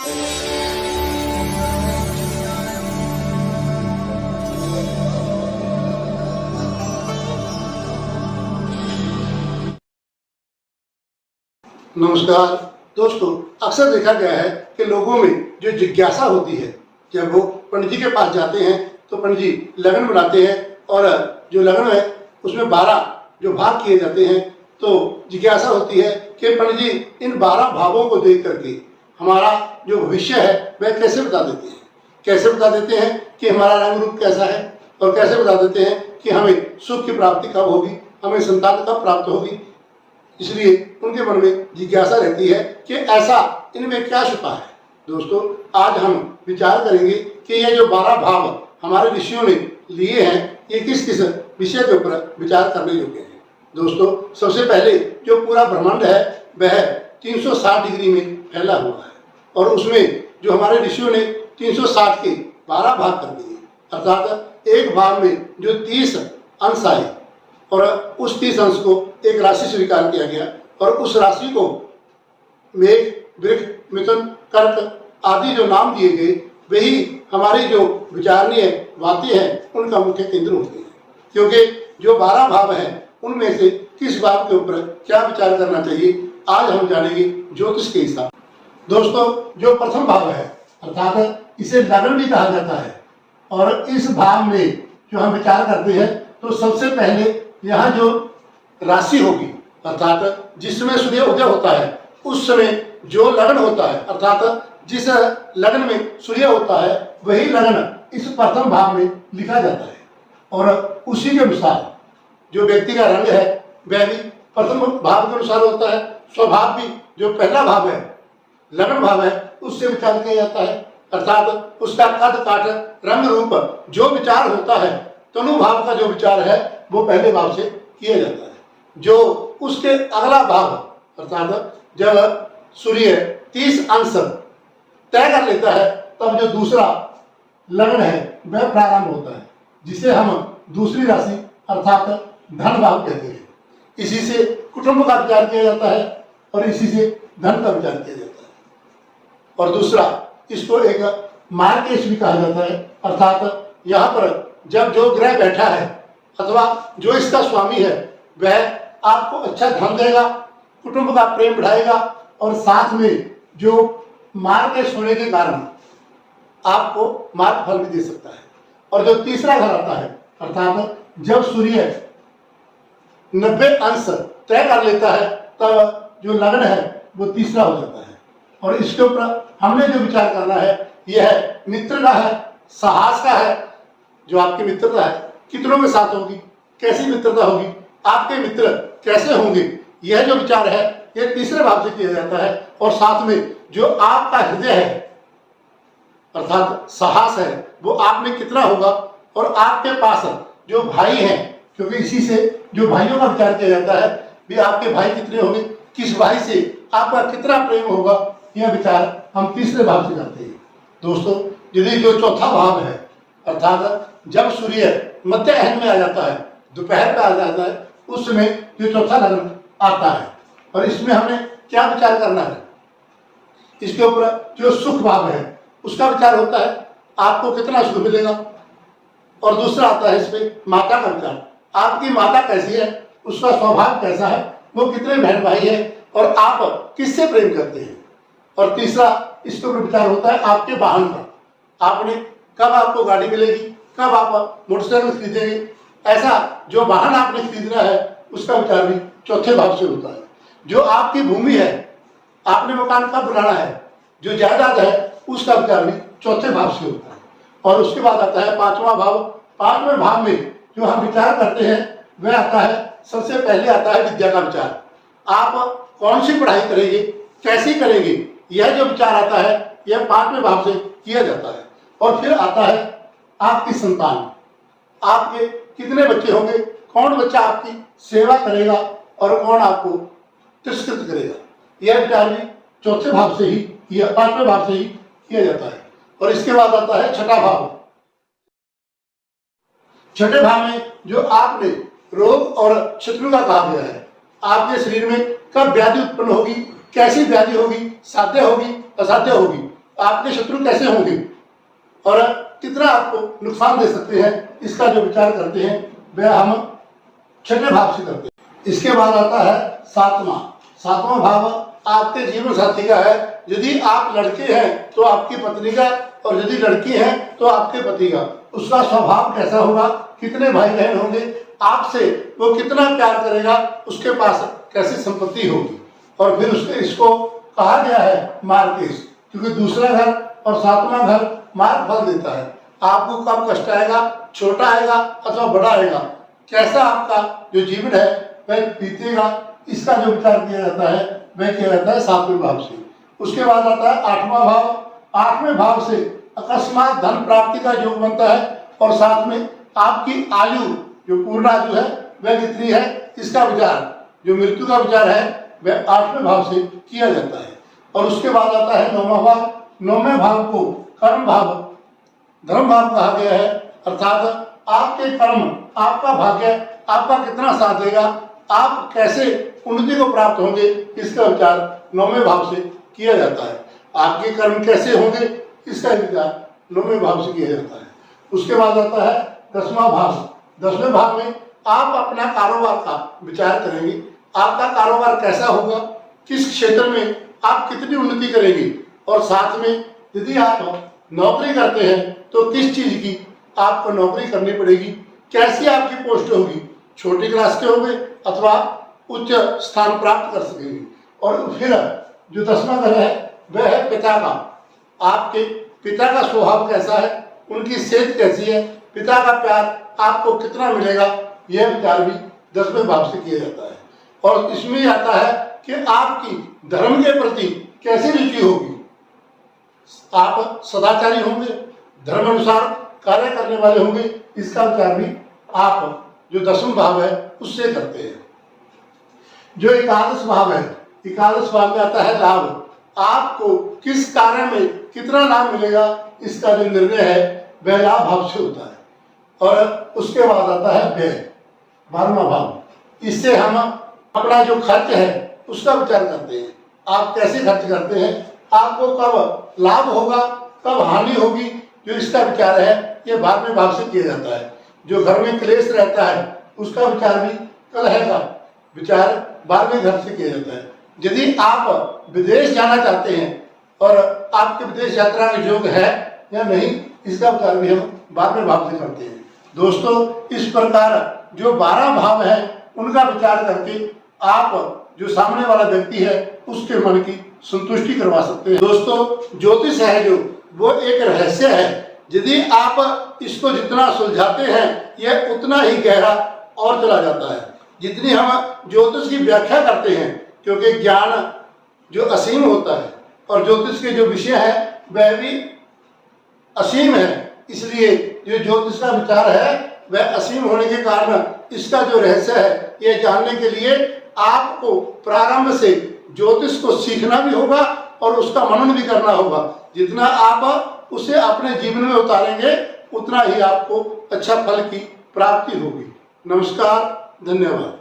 नमस्कार दोस्तों, अक्सर देखा गया है कि लोगों में जो जिज्ञासा होती है, जब वो पंडित जी के पास जाते हैं तो पंडित जी लगन बनाते हैं और जो लगन है उसमें 12 जो भाग किए जाते हैं। तो जिज्ञासा होती है कि पंडित जी इन 12 भावों को देख करके हमारा जो भविष्य है वह कैसे बता देते हैं। कैसे बता देते हैं कि हमारा रंग रूप कैसा है, और कैसे बता देते हैं कि हमें सुख की प्राप्ति कब होगी, हमें संतान कब प्राप्त होगी। इसलिए उनके मन में जिज्ञासा रहती है कि ऐसा इनमें क्या छुपा है। दोस्तों, आज हम विचार करेंगे कि ये जो 12 भाव हमारे ऋषियों ने लिए हैं, ये किस किस विषय के ऊपर विचार करने योग्य हैं। दोस्तों, सबसे पहले जो पूरा ब्रह्मांड है वह 360 डिग्री में फैला हुआ है, और उसमें जो हमारे ऋषियों ने 360 के 12 भाग कर दिए, अर्थात एक भाग में जो 30 अंश आए, और उस 30 अंश को एक राशि स्वीकार किया गया, और उस राशि को मेघ, वृक्ष, मिथुन, कर्क आदि जो नाम दिए गए, वही हमारी जो विचारणीय बातें हैं उनका मुख्य केंद्र होते हैं। क्योंकि जो 12 भाव हैं उनमें से किस भाव के ऊपर क्या विचार करना चाहिए, आज हम जानेंगे ज्योतिष के हिसाब। दोस्तों, जो प्रथम भाव है, अर्थात इसे लगन भी कहा जाता है, और इस भाव में जो हम विचार करते हैं तो सबसे पहले यहाँ जो राशि होगी, अर्थात जिस समय सूर्य उदय होता है उस समय जो लगन होता है, अर्थात जिस लगन में सूर्य होता है वही लगन इस प्रथम भाव में लिखा जाता है। और उसी के अनुसार जो व्यक्ति का रंग है वह भी प्रथम भाव के अनुसार होता है। स्वभाव भी जो पहला भाव है, लगन भाव है, उससे विचार किया जाता है, अर्थात उसका कद काठ रंग रूप जो विचार होता है, तनु भाव का जो विचार है वो पहले भाव से किया जाता है। जो उसके अगला भाव, अर्थात जब सूर्य 30 अंश तय कर लेता है तब जो दूसरा लगन है वह प्रारंभ होता है, जिसे हम दूसरी राशि अर्थात धन भाव कहते हैं। इसी से कुटुंब का विचार किया जाता है और इसी से धन का विचार किया जाता है। और दूसरा, इसको एक मार्गकेश भी कहा जाता है, अर्थात यहाँ पर जब जो ग्रह बैठा है अथवा जो इसका स्वामी है वह आपको अच्छा धन देगा, कुटुंब का प्रेम बढ़ाएगा, और साथ में जो मार्गकेश होने के कारण आपको मार्ग फल भी दे सकता है। और जो तीसरा घर आता है, अर्थात जब सूर्य 90 अंश तय कर लेता है तब जो लगन है वो तीसरा हो जाता है। और इसके ऊपर हमने जो विचार करना है यह मित्र का है, साहस का है। जो आपकी मित्रता है कितनों के साथ होगी, कैसी मित्रता होगी, आपके मित्र कैसे होंगे, यह जो विचार है यह तीसरे भाव से किया जाता है। और साथ में जो आपका हृदय है, अर्थात साहस है, वो आप में कितना होगा, और आपके पास जो भाई हैं, क्योंकि इसी से जो भाइयों का विचार किया जाता है, भी आपके भाई कितने होंगे, किस भाई से आपका कितना प्रेम होगा, यह विचार हम तीसरे भाव से करते हैं। दोस्तों, यदि जो चौथा भाव है, अर्थात जब सूर्य मध्य अहन में आ जाता है, दोपहर पे आ जाता है, उस समय जो चौथा लगन आता है, और इसमें हमें क्या विचार करना है, इसके ऊपर जो सुख भाव है उसका विचार होता है, आपको कितना सुख मिलेगा। और दूसरा आता है इसमें माता का विचार, आपकी माता कैसी है, उसका स्वभाव कैसा है, वो कितने बहन भाई है, और आप किससे प्रेम करते हैं। और तीसरा इसके ऊपर विचार होता है आपके वाहन का, आपने कब आपको गाड़ी मिलेगी, कब आप मोटरसाइकिल खरीदेंगे, ऐसा जो वाहन आपने खरीदना है उसका विचार भी चौथे भाव से होता है। जो आपकी भूमि है, आपने मकान कब बनाना है, जो जायदाद है उसका विचार भी चौथे भाव से होता है। और उसके बाद आता है पांचवा भाव। पांचवें भाव में जो हम विचार करते हैं वह आता है, सबसे पहले आता है विद्या का विचार। आप कौन सी पढ़ाई करेंगे, कैसी करेंगे, यह जो विचार आता है यह पांचवें भाव से किया जाता है। और फिर आता है आपकी संतान, आपके कितने बच्चे होंगे, कौन बच्चा आपकी सेवा करेगा और कौन आपको तिरस्कृत करेगा, यह विचार भी चौथे भाव से ही या पांचवें भाव से ही किया जाता है। और इसके बाद आता है छठा भाव। छठे भाव में जो आपने रोग और शत्रु का कहा गया है, आपके शरीर में कब व्याधि उत्पन्न होगी, कैसी व्याधि होगी, साध्य होगी, असाध्य होगी, आपके शत्रु कैसे होंगे और कितना आपको नुकसान दे सकते हैं, इसका जो विचार करते हैं वह हम छठे भाव से करते हैं। इसके बाद आता है सातवां भाव आपके जीवन साथी का है। यदि आप लड़के हैं तो आपकी पत्नी का, और यदि लड़की है तो आपके पति का। उसका स्वभाव कैसा होगा, कितने भाई बहन होंगे, आपसे वो कितना प्यार करेगा, उसके पास कैसी संपत्ति होगी। और फिर उसके इसको कहा गया है मार्केश, क्योंकि दूसरा घर और सातवां घर मार्ग फल देता है। आपको कब कष्ट आएगा, छोटा आएगा अथवा बड़ा आएगा, कैसा आपका जो जीवन है वह बीतेगा, इसका जो विचार किया जाता है वह किया जाता है सातवें भाव से। उसके बाद आता है आठवां भाव। आठवें भाव से अकस्मात धन प्राप्ति का योग बनता है, और साथ में आपकी आयु जो पूर्ण आयु है वह कितनी है, इसका विचार, जो मृत्यु का विचार है वह आठवें भाव से किया जाता है। और उसके बाद आता है नौवां भाव। नौवें भाव को कर्म भाव, धर्म भाव कहा गया है, अर्थात आपके कर्म, आपका भाग्य आपका कितना साथ देगा, आप कैसे उन्नति को प्राप्त होंगे, इसका विचार नौवें भाव से किया जाता है। आपके कर्म कैसे होंगे, इसका विचार नौवें भाव से किया जाता है। उसके बाद आता है 10वां भाव। 10वें भाव में आप अपना कारोबार का विचार करेंगे, आपका कारोबार कैसा होगा, किस क्षेत्र में आप कितनी उन्नति करेंगे, और साथ में यदि आप नौकरी करते हैं तो किस चीज की आपको नौकरी करनी पड़ेगी, कैसी आपकी पोस्ट होगी, छोटी क्लास के होंगे अथवा उच्च स्थान प्राप्त कर सकेंगे। और फिर जो 10वां घर है वह है पिता का। आपके पिता का स्वभाव कैसा है, उनकी सेहत कैसी है, पिता का प्यार आपको कितना मिलेगा, यह विचार भी 10वें भाव से किया जाता है। और इसमें आता है कि आपकी धर्म के प्रति कैसी रुचि होगी, आप सदाचारी होंगे, धर्म अनुसार कार्य करने वाले होंगे, इसका विचार भी आप जो 10वां भाव है उससे करते हैं। जो 11वां भाव है, 11वां भाव में आता है लाभ। आपको किस कार्य में कितना लाभ मिलेगा, इसका जो निर्णय है वह लाभ भाव से होता है। और उसके बाद आता है व्यय, 12वां भाव। इससे हम अपना जो खर्च है उसका विचार करते हैं, आप कैसे खर्च करते हैं, आपको कब लाभ होगा, कब हानि होगी, जो इसका विचार है ये 12वें भाव से किया जाता है। जो घर में क्लेश रहता है उसका विचार भी कलह का विचार 12वें घर से किया जाता है। यदि आप विदेश जाना चाहते हैं और आपके विदेश यात्रा का योग है या नहीं, इसका विचार भी हम 12वें भाव से करते हैं। दोस्तों, इस प्रकार जो 12 भाव है उनका विचार करके आप जो सामने वाला व्यक्ति है उसके मन की संतुष्टि करवा सकते हैं। दोस्तों, ज्योतिष है जो वो एक रहस्य है, यदि आप इसको जितना सुलझाते हैं यह उतना ही गहरा और चला जाता है। जितनी हम ज्योतिष की व्याख्या करते हैं, क्योंकि ज्ञान जो असीम होता है और ज्योतिष के जो विषय है वह भी असीम है, इसलिए जो ज्योतिष का विचार है वह असीम होने के कारण इसका जो रहस्य है यह जानने के लिए आपको प्रारंभ से ज्योतिष को सीखना भी होगा और उसका मनन भी करना होगा। जितना आप उसे अपने जीवन में उतारेंगे उतना ही आपको अच्छा फल की प्राप्ति होगी। नमस्कार, धन्यवाद।